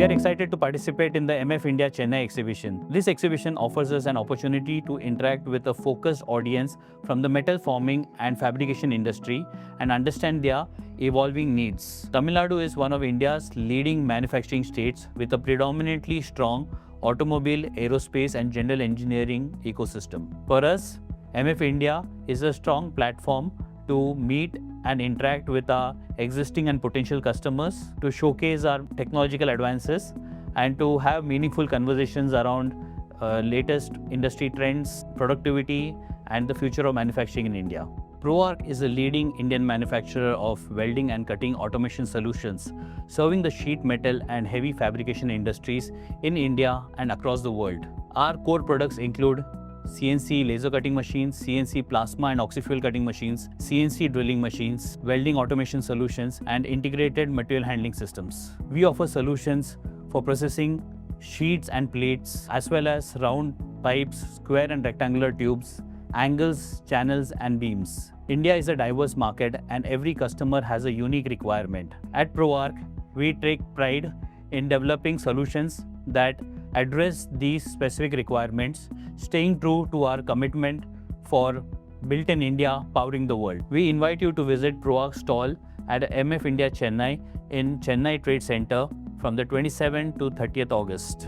are excited to participate in the MF India Chennai exhibition. This exhibition offers us an opportunity to interact with a focused audience from the metal forming and fabrication industry and understand their evolving needs. Tamil Nadu is one of India's leading manufacturing states with a predominantly strong automobile, aerospace and general engineering ecosystem. For us, MF India is a strong platform to meet and interact with our existing and potential customers, to showcase our technological advances and to have meaningful conversations around latest industry trends, productivity and the future of manufacturing in India. ProArc is a leading Indian manufacturer of welding and cutting automation solutions, serving the sheet metal and heavy fabrication industries in India and across the world. Our core products include CNC laser cutting machines, CNC plasma and oxyfuel cutting machines, CNC drilling machines, welding automation solutions, and integrated material handling systems. We offer solutions for processing sheets and plates, as well as round pipes, square and rectangular tubes, angles, channels, and beams. India is a diverse market and every customer has a unique requirement. At ProArc, we take pride in developing solutions that address these specific requirements, staying true to our commitment for Built in India, powering the world. We invite you to visit ProArc's stall at MF India Chennai in Chennai Trade Center from the 27th to 30th August.